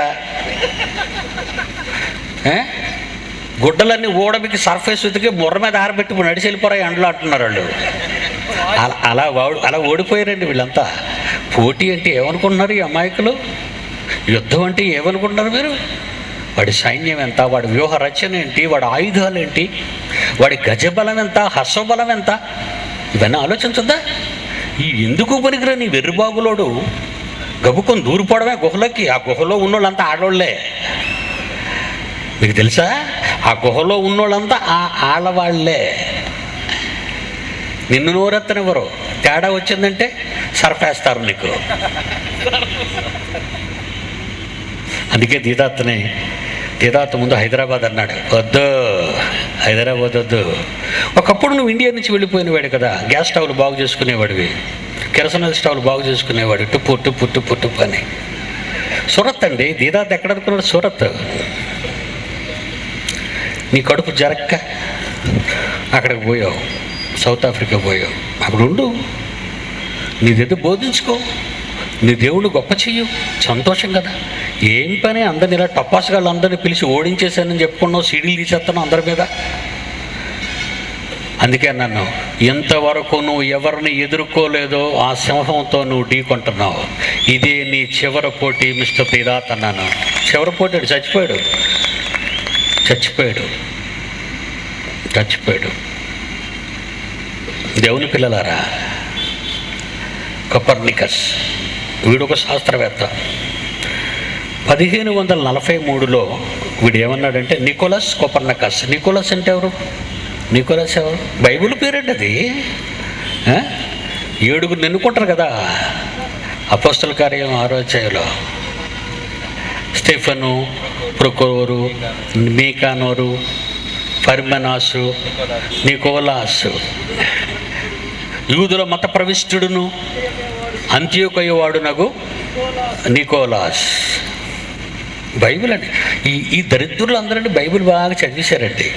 గుడ్డలన్నీ ఓడబికి సర్ఫేస్ ఉతికి బుర్ర మీద ఆరబెట్టి నడిచి వెళ్ళిపోరా ఎండలో అంటున్నారు వాళ్ళు. అలా ఓడిపోయారండి వీళ్ళంతా. పోటీ అంటే ఏమనుకుంటున్నారు ఈ అమాయకులు? యుద్ధం అంటే ఏమనుకుంటున్నారు మీరు? వాడి సైన్యం ఎంత, వాడి వ్యూహ రచన ఏంటి, వాడి ఆయుధాలు ఏంటి, వాడి గజబలం ఎంత, హస్వబలం ఎంత, ఇవన్నీ ఆలోచించద్దా? ఈ ఎందుకు పనికిరా నీ వెర్రిబాబులోడు గబుకొని దూరిపోవడమే గుహలోకి. ఆ గుహలో ఉన్నోళ్ళంతా ఆడవాళ్లే. మీకు తెలుసా? ఆ గుహలో ఉన్నోళ్ళంతా ఆడవాళ్లే. నిన్ను నోరెత్తనివ్వరు. తేడా వచ్చిందంటే సర్ఫేస్తారు నీకు. అందుకే దీదాత్ ముందు హైదరాబాద్ అన్నాడు. వద్దు, హైదరాబాద్ వద్దు. ఒకప్పుడు నువ్వు ఇండియా నుంచి వెళ్ళిపోయినవాడు కదా. గ్యాస్ స్టవ్లు బాగు చేసుకునేవాడివి, కెరసనాయిల్ స్టవ్లు బాగు చేసుకునేవాడు. టుప్పు అని. సూరత్ అండి. దీదాత్ ఎక్కడ అనుకున్నాడు? సూరత్. నీ కడుపు జరక్క అక్కడికి పోయావు, సౌత్ ఆఫ్రికా పోయావు. అక్కడ ఉండు, నీదేదో బోధించుకో, నీ దేవుడు గొప్ప చెయ్యు, సంతోషం కదా. ఏం పని అందరిని ఇలా టపాసుగాళ్ళు అందరిని పిలిచి ఓడించేశానని చెప్పుకున్నావు, సీడీలు తీసేస్తాను అందరి మీద. అందుకే నన్ను ఎంతవరకు నువ్వు ఎవరిని ఎదుర్కోలేదో ఆ సింహంతో నువ్వు ఢీకొంటున్నావు. ఇదే నీ చివరి పోటీ మిస్టర్ తీరాత్ అన్నాను. చివరి పోటీ చచ్చిపోయాడు. దేవుని పిల్లలారా, కొపర్నికస్ వీడు ఒక శాస్త్రవేత్త. 1543లో వీడు ఏమన్నాడంటే నికోలస్ కొపర్నికస్. నికోలస్ అంటే ఎవరు? నికోలస్ ఎవరు? బైబిల్ పేరండి అది. 7 ఎన్నుకుంటారు కదా అపోస్తల కార్యం 6వ అధ్యాయంలో. స్టెఫను, ప్రొకోరు, మీకానోరు, పర్మెనాసు, నికోలాసు, యూదుల మత ప్రవిష్టుడును అంత్యోకయ వాడునగు నికోలాస్. బైబిల్ అండి. ఈ దరిద్రులు అందరండి బైబిల్ బాగా చదివేశారండి,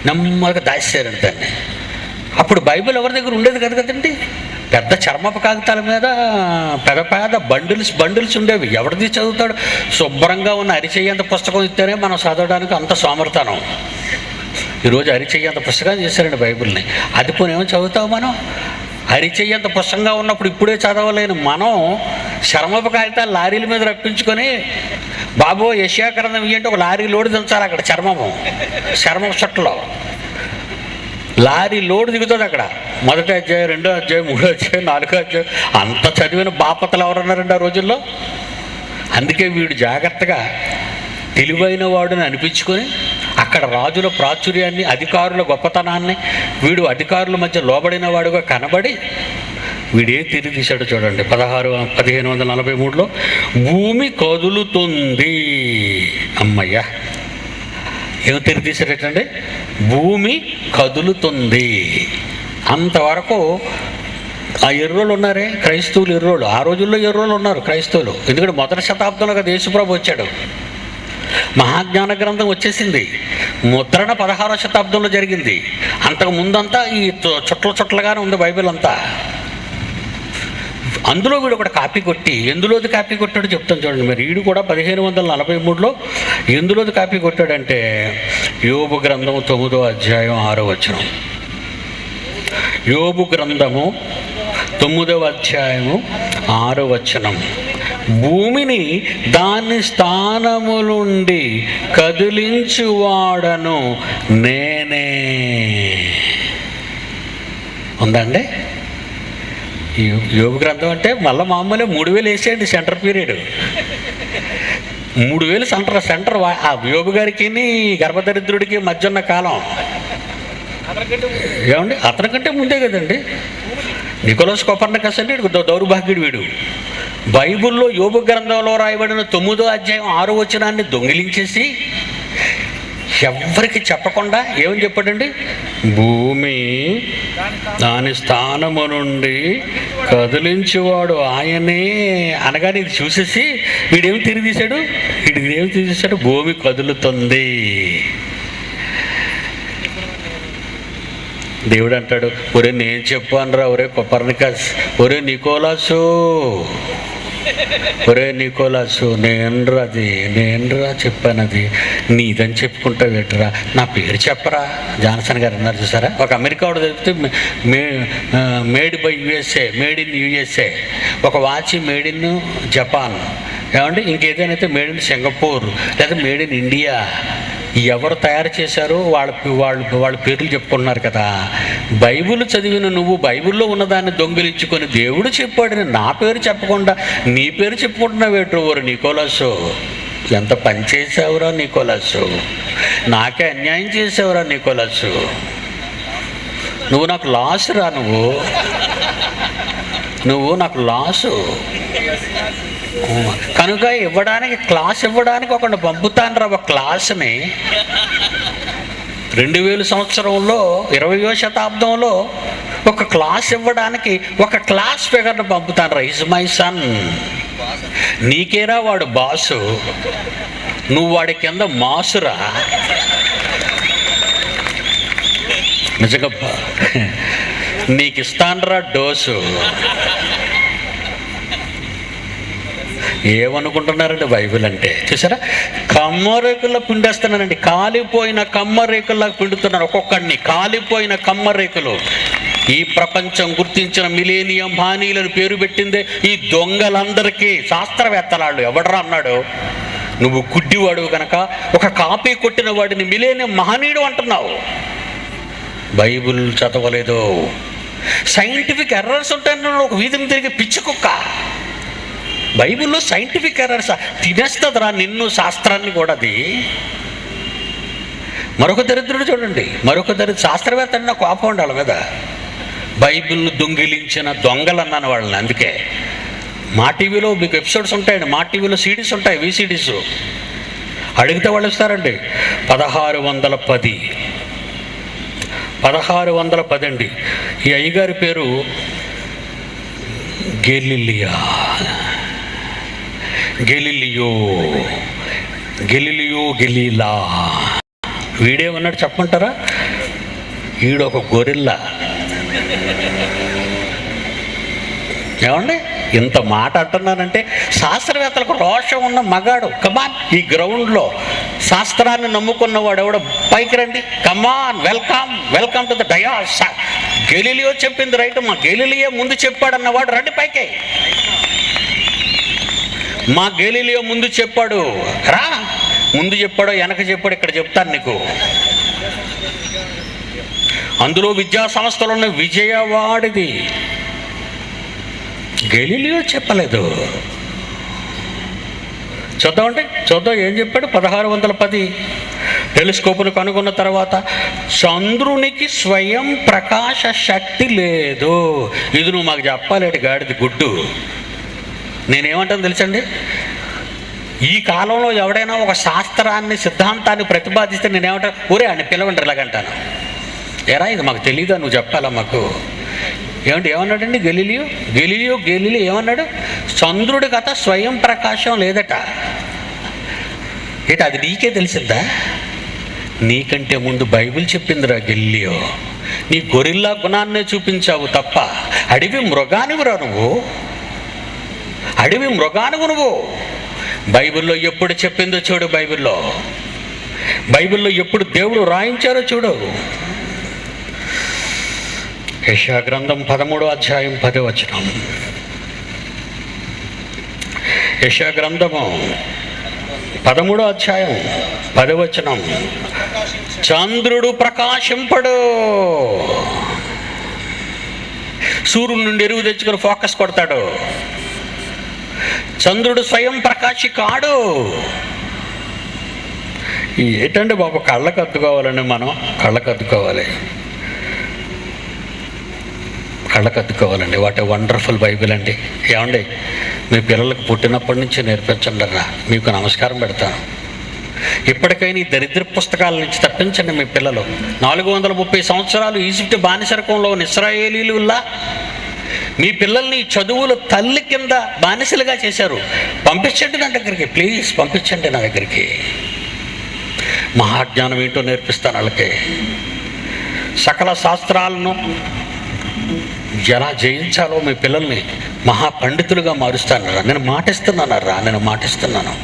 నమ్మగా దాచారండి దాన్ని. అప్పుడు బైబిల్ ఎవరి దగ్గర ఉండేది కదండి. పెద్ద చర్మపు కాగితాల మీద పెద్ద బండిల్స్ ఉండేవి. ఎవరిది చదువుతాడు? శుభ్రంగా ఉన్న అరిచెయ్యంత పుస్తకం ఇస్తేనే మనం చదవడానికి అంత సోమర్తనం. ఈరోజు అరిచెయ్యంత పుస్తకాలు చేశారండి బైబిల్ని. అది పోనేమో చదువుతావు మనం? అరిచెయ్యంత పుస్తకంగా ఉన్నప్పుడు ఇప్పుడే చదవలేని మనం చర్మపు కాగితాలు లారీల మీద రప్పించుకొని బాబో యెషయా గ్రంథం ఇయ్యంటే ఒక లారీ లోడు దించాలి అక్కడ. చర్మపు చుట్టలో లారీ లోడు దిగుతుంది అక్కడ. 1వ అధ్యాయం, 2వ అధ్యాయం, 3వ అధ్యాయం, 4వ అధ్యాయం. అంత చదివిన బాపతలు ఎవరన్నారండి ఆ రోజుల్లో? అందుకే వీడు జాగ్రత్తగా తెలివైన వాడుని అనిపించుకొని అక్కడ రాజుల ప్రాచుర్యాన్ని, అధికారుల గొప్పతనాన్ని, వీడు అధికారుల మధ్య లోబడిన వాడుగా కనబడి వీడే తిరిగి తీశాడు చూడండి. 1543లో భూమి కదులుతుంది. అమ్మయ్యా, ఏం తిరిగి తీశాడటండి? భూమి కదులుతుంది. అంతవరకు ఆ ఎర్రోళ్ళు ఉన్నారే క్రైస్తవులు, ఎర్రోళ్ళు. ఆ రోజుల్లో ఎర్రోళ్ళు ఉన్నారు క్రైస్తవులు. ఎందుకంటే 1వ శతాబ్దంలో కదా యేసుప్రభు వచ్చాడు. మహాజ్ఞాన గ్రంథం వచ్చేసింది. ముద్రణ 16వ శతాబ్దంలో జరిగింది. అంతకు ముందంతా ఈ చుట్లగానే ఉంది బైబిల్ అంతా. అందులో వీడు ఒకటి కాపీ కొట్టి, ఎందులోది కాపీ కొట్టాడు చెప్తాను చూడండి. మరి వీడు కూడా 1543లో ఎందులోది కాపీ కొట్టాడంటే యోబు గ్రంథం 9వ అధ్యాయం 6వ వచనం. యోబు గ్రంథము 9వ అధ్యాయము 6వ వచనం. భూమిని దాని స్థానములుండి కదిలించువాడను నేనే. ఉందండి యోబు గ్రంథం అంటే మళ్ళీ మామూలుగా 3000 వేసేయండి సెంటర్ పీరియడ్. 3000 సెంటర్ ఆ యోబు గారికి గర్భదరిద్రుడికి మధ్య ఉన్న కాలం ఏమండి? అతనికంటే ముందే కదండి. నికోలస్ కొపర్నికస్ అంటే దౌర్భాగ్యుడు వీడు. బైబిల్లో యోబు గ్రంథంలో రాయబడిన 9వ అధ్యాయం 6వ వచనాన్ని దొంగిలించేసి ఎవ్వరికి చెప్పకుండా ఏమని చెప్పాడండి? భూమి దాని స్థానము నుండి కదిలించేవాడు ఆయనే అనగానే ఇది చూసేసి వీడేమి తిరిగి తీశాడు? భూమి కదులుతుంది. దేవుడు అంటాడు, ఒరే నేను చెప్పానురా, ఒరే కొపర్నికస్, ఒరే నికోలాసు, నేనురా చెప్పానది, నీదని చెప్పుకుంటావేట్రా, నా పేరు చెప్పరా. జాన్సన్ గారు అన్నారు చూసారా, ఒక అమెరికా వాడు చెప్తే made by USA, made in USA, ఒక వాచ్ మేడ్ ఇన్ జపాన్, ఏమంటే ఇంకేదైనా అయితే మేడ్ ఇన్ సింగపూర్ లేదా మేడ్ ఇన్ ఇండియా. ఎవరు తయారు చేశారో వాళ్ళ పేర్లు చెప్పుకున్నారు కదా. బైబిల్ చదివిన నువ్వు బైబిల్లో ఉన్నదాన్ని దొంగిలించుకొని దేవుడు చెప్పాడని నా పేరు చెప్పకుండా నీ పేరు చెప్పుకుంటున్నావేట్రో ఓరు నికోలసు. ఎంత పని చేసావురా నికోలసు, నాకే అన్యాయం చేసావురా నికోలసు. నువ్వు నాకు లాస్ రా, నువ్వు నాకు లాసు. కనుక క్లాస్ ఇవ్వడానికి ఒకటి పంపుతాను రా, ఒక క్లాస్ని. 2000 సంవత్సరంలో 20వ శతాబ్దంలో ఒక క్లాస్ ఇవ్వడానికి ఒక క్లాస్ ఫిగర్ని పంపుతాను రా. Is my son. నీకేరా వాడు బాసు, నువ్వు వాడి కింద మాసురా. నిజంగా నీకు ఇస్తాన్రా డోసు. ఏమనుకుంటున్నారండి బైబిల్ అంటే? చూసారా, కమ్మరేకుల్లో పిండేస్తున్నానండి. కాలిపోయిన కమ్మరేకుల్లా పిండుతున్నారు ఒక్కొక్కడిని. కాలిపోయిన కమ్మరేకులు. ఈ ప్రపంచం గుర్తించిన మిలేనియం హానీలను పేరు పెట్టిందే ఈ దొంగలందరికీ. శాస్త్రవేత్తలాళ్ళు ఎవడరా అన్నాడు? నువ్వు గుడ్డివాడు కనుక ఒక కాపీ కొట్టిన వాడిని మిలేనియం మహనీయుడు అంటున్నావు. బైబిల్ చదవలేదు. సైంటిఫిక్ ఎర్రర్స్ ఉంటాయన్నాడు ఒక వీధిని తిరిగి పిచ్చి కుక్క. బైబిల్లో సైంటిఫిక్ ఎర్రర్స్ తినేస్తుందిరా నిన్ను, శాస్త్రాన్ని కూడా. అది మరొక దరిద్రుడు చూడండి, మరొక శాస్త్రవేత్త అన్న కోపం ఉండాలి మీద. బైబిల్ను దొంగిలించిన దొంగలు అన్నాను వాళ్ళని. అందుకే మా టీవీలో మీకు ఎపిసోడ్స్ ఉంటాయండి, మా టీవీలో సీడీస్ ఉంటాయి, VCDs. అడిగితే వాళ్ళు ఇస్తారండి. 1610 అండి. ఈ అయ్యగారి పేరు గెలీలియో గెలీలా. వీడేమన్నాడు చెప్పమంటారా? ఈడొక గొరిల్లా. ఏమండి, ఇంత మాట అంటున్నానంటే శాస్త్రవేత్తలకు రోషం ఉన్న మగాడు. కమాన్, ఈ గ్రౌండ్లో శాస్త్రాన్ని నమ్ముకున్నవాడు ఎవడో పైకి రండి. Come on, welcome to the dais. Galileo చెప్పింది రైట్, మా గెలీలియో ముందు చెప్పాడన్నవాడు రండి పైకి. మా గెలీలియో ముందు చెప్పాడు రా. ముందు చెప్పాడో వెనక చెప్పాడో ఇక్కడ చెప్తాను నీకు. అందులో విద్యా సంస్థలు ఉన్న విజయవాడిది. గెలీలియో చెప్పలేదు. చూద్దాం ఏం చెప్పాడు. 1610 టెలిస్కోపును కనుగొన్న తర్వాత చంద్రునికి స్వయం ప్రకాశ శక్తి లేదు. ఇది నువ్వు మాకు చెప్పాలేటి గాడిది గుడ్డు. నేనేమంటాను తెలుసండి, ఈ కాలంలో ఎవడైనా ఒక శాస్త్రాన్ని సిద్ధాంతాన్ని ప్రతిపాదిస్తే నేనేమంటాను, ఊరే అని పిలవండి ఇలాగంటాను. ఎరా ఇది మాకు తెలీదా, నువ్వు చెప్పాలా మాకు. ఏమన్నాడండి గెలీలియో ఏమన్నాడు? చంద్రుడి కథ స్వయం ప్రకాశం లేదట. అది నీకే తెలిసిందా? నీకంటే ముందు బైబిల్ చెప్పిందిరా గెలీలియో. నీ గొరిల్లా గుణాన్నే చూపించావు తప్ప అడవి మృగానివిరా నువ్వు. నువ్వు బైబిల్లో ఎప్పుడు చెప్పిందో చూడు. బైబిల్లో ఎప్పుడు దేవుడు రాయించారో చూడు. యెషయా గ్రంథం 13వ అధ్యాయం 10వ వచనం. యెషయా గ్రంథము 13వ అధ్యాయం 10వ వచనం. చంద్రుడు ప్రకాశింపడు. సూర్యుడి నుండి ఎరువు తెచ్చుకొని ఫోకస్ కొడతాడు. చంద్రుడు స్వయం ప్రకాశి కాడు. ఏంటంటే బాబు, కళ్ళకు అద్దుకోవాలండి. మనం కళ్ళకు అద్దుకోవాలండి. వాట్ ఏ వండర్ఫుల్ బైబిల్ అండి. ఏమండి, మీ పిల్లలకు పుట్టినప్పటి నుంచి నేర్పించండి రా. మీకు నమస్కారం పెడతాను. ఇప్పటికైనా ఈ దరిద్ర పుస్తకాల నుంచి తప్పించండి మీ పిల్లలు. 430 సంవత్సరాలు ఈజిప్ట్ బానిసరకంలో ఉన్న ఇశ్రాయేలీలులా మీ పిల్లల్ని చదువుల తల్లి కింద బానిసలుగా చేశారు. పంపించండి నా దగ్గరికి, ప్లీజ్ పంపించండి నా దగ్గరికి. మహాజ్ఞానం ఏంటో నేర్పిస్తాను వాళ్ళకి. సకల శాస్త్రాలను ఎలా జయించాలో మీ పిల్లల్ని మహాపండితులుగా మారుస్తానరా. నేను మాటిస్తున్నాను.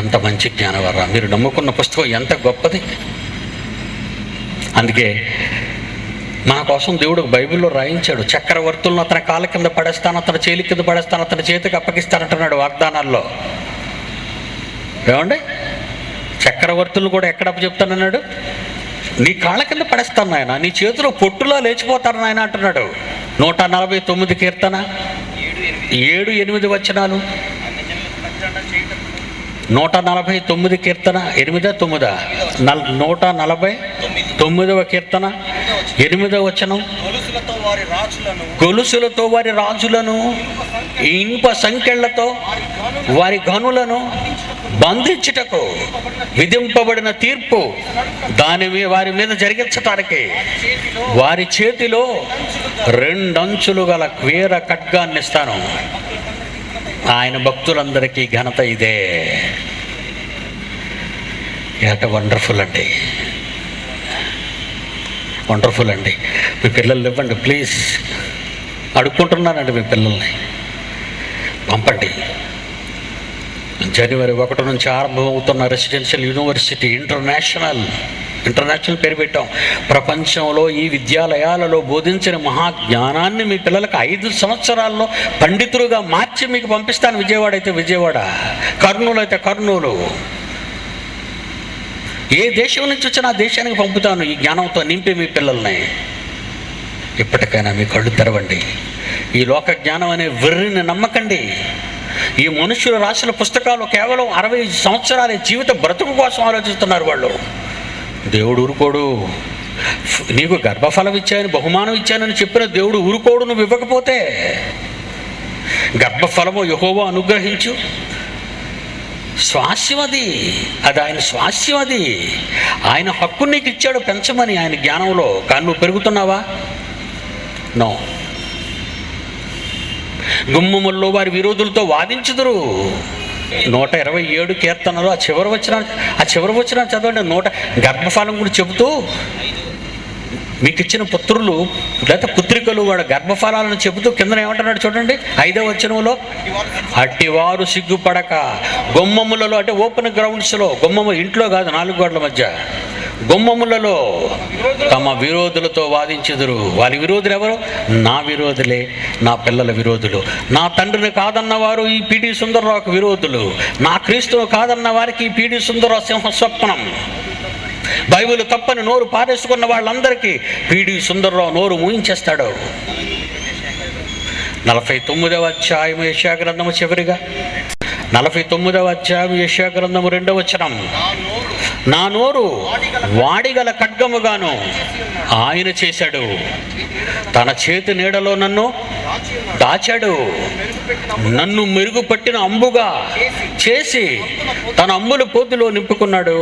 ఎంత మంచి జ్ఞానవరా. మీరు నమ్ముకున్న పుస్తకం ఎంత గొప్పది. అందుకే మన కోసం దేవుడు బైబిల్లో రాయించాడు. చక్రవర్తులను అతని కాళ్ళ కింద పడేస్తాను, అతని చేలి కింద పడేస్తాను, అతని చేతికి అప్పగిస్తానంటున్నాడు వాగ్దానాల్లో. ఏమండి, చక్రవర్తులు కూడా ఎక్కడ చెప్తానన్నాడు? నీ కాళ్ళ కింద పడేస్తాను నాయన, నీ చేతిలో పొట్టులా లేచిపోతారు నాయన అంటున్నాడు. 149 కీర్తన 7-8 వచనాలు. 149 కీర్తన 8-9. 149వ కీర్తన 8వ వచనం. గొలుసులతో వారి రాజులను, ఇనుప సంకెళ్లతో వారి గనులను బంధించుటకు విధింపబడిన తీర్పు వారి మీద జరిగించటానికి వారి చేతిలో 2 అంచులు గల క్వేర ఖడ్గాన్ని ఇస్తాను. ఆయన భక్తులందరికీ ఘనత ఇదే. వండర్ఫుల్ అండి. మీ పిల్లలు ఇవ్వండి ప్లీజ్, అడుక్కుంటున్నానండి మీ పిల్లల్ని పంపండి. జనవరి 1 నుంచి ఆరంభమవుతున్న రెసిడెన్షియల్ యూనివర్సిటీ ఇంటర్నేషనల్ పేరు పెట్టాం. ప్రపంచంలో ఈ విద్యాలయాలలో బోధించిన మహాజ్ఞానాన్ని మీ పిల్లలకు 5 సంవత్సరాల్లో పండితులుగా మార్చి మీకు పంపిస్తాను. విజయవాడ అయితే విజయవాడ, కర్నూలు అయితే కర్నూలు, ఏ దేశం నుంచి వచ్చినా ఆ దేశానికి పంపుతాను ఈ జ్ఞానంతో నింపి మీ పిల్లల్ని. ఇప్పటికైనా మీ కళ్ళు తెరవండి. ఈ లోక జ్ఞానం అనే వెర్రిని నమ్మకండి. ఈ మనుషులు రాసిన పుస్తకాలు కేవలం 60 సంవత్సరాల జీవిత బ్రతుకు కోసం ఆలోచిస్తున్నారు వాళ్ళు. దేవుడు ఊరుకోడు. నీకు గర్భఫలం ఇచ్చాను, బహుమానం ఇచ్చానని చెప్పిన దేవుడు ఊరుకోడు నువ్వు ఇవ్వకపోతే. గర్భఫలము యెహోవా అనుగ్రహించు, స్వాస్యం అది ఆయన స్వాస్యం. అది ఆయన హక్కు నీకు ఇచ్చాడు పెంచమని ఆయన జ్ఞానంలో. కానీ నువ్వు పెరుగుతున్నావా? నో. గుమ్మముల్లో వారి విరోధులతో వాదించుదురు. 127 కీర్తనలు ఆ చివరి వచ్చిన చదవండి. గర్భఫలం కూడా చెబుతూ మీకు ఇచ్చిన పుత్రులు లేదా పుత్రికలు వాళ్ళ గర్భఫలాలను చెబుతూ కింద ఏమంటున్నాడు చూడండి. 5వ వచనంలో, అట్టివారు సిగ్గుపడక గుమ్మములలో, అంటే ఓపెన్ గ్రౌండ్స్లో, గుమ్మము ఇంట్లో కాదు 4 గోడల మధ్య, గుమ్మములలో తమ విరోధులతో వాదించుదురు. వాళ్ళ విరోధులు ఎవరు? నా విరోధులే, నా పిల్లల విరోధులు. నా తండ్రిని కాదన్న వారు ఈ పిడి సుందరరావుకు విరోధులు. నా క్రీస్తును కాదన్న వారికి ఈ పిడి సుందరరావు సింహ స్వప్నం. బైబిల్ తప్పని నోరు పారేసుకున్న వాళ్ళందరికీ పిడి సుందరరావు నోరు మూయించేస్తాడు. 49వ అధ్యాయం యెషయా గ్రంథము చివరిగా 49వ అధ్యాయం యెషయా గ్రంథము 2వ వచనం, నా నోరు వాడిగల ఖడ్గముగాను ఆయన చేశాడు, తన చేతి నీడలో నన్ను దాచాడు, నన్ను మెరుగుపట్టిన అంబుగా చేసి తన అంబుల పొద్దులో నింపుకున్నాడు.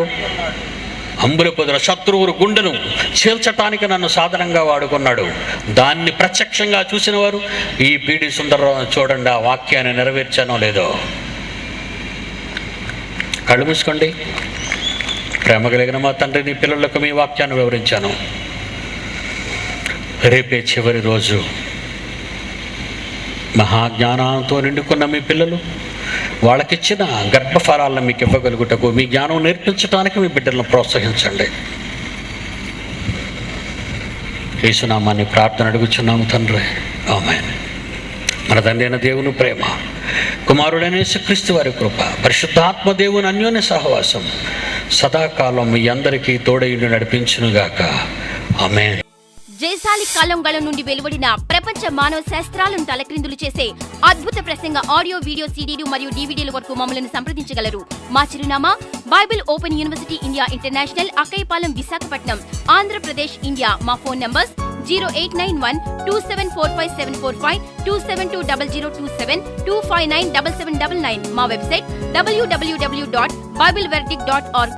అంబుల పొదల శత్రువుల గుండెను చీల్చటానికి నన్ను సాధనంగా వాడుకున్నాడు. దాన్ని ప్రత్యక్షంగా చూసిన వారు ఈ పిడి సుందరరావు చూడండి ఆ వాక్యాన్ని నెరవేర్చానో లేదో. కళ్ళు మూసుకోండి. ప్రేమ కలిగిన మా తండ్రి, నీ పిల్లలకు మీ వాక్యాన్ని వివరించాను. రేపే చివరి రోజు. మహాజ్ఞానంతో నిండుకున్న మీ పిల్లలు వాళ్ళకిచ్చిన గర్భఫలాలను మీకు ఇవ్వగలుగుటకు, మీ జ్ఞానం నేర్పించడానికి మీ బిడ్డలను ప్రోత్సహించండి. యేసునామాన్ని ప్రార్థన అడుగుచున్నాము తండ్రి, ఆమేన్. మన తండ్రి అయిన దేవుని ప్రేమ, కుమారుడైన యేసుక్రీస్తు వారి కృప, పరిశుద్ధాత్మ దేవుని అన్యోన్య సహవాసం సదాకాలం మీ అందరికీ తోడైండి నడిపించునుగాక. ఆమేన్. జయశాలి కాలంగళ నుండి వెలువడిన ప్రపంచ మానవ శాస్త్రాలను తలక్రిందులు చేసే అద్భుత ప్రసంగ ఆడియో, వీడియో, సీడీలు మరియు డివిడీల వరకు మమ్మల్ని సంప్రదించగలరు. మా చిరునామా Bible open university India international, Akkayyapalem, Visakhapatnam, Andhra Pradesh, India. మా ఫోన్ నంబర్స్ 0891274575, 2720027, 2597799. మా వెబ్సైట్ www.bibleverdict.org.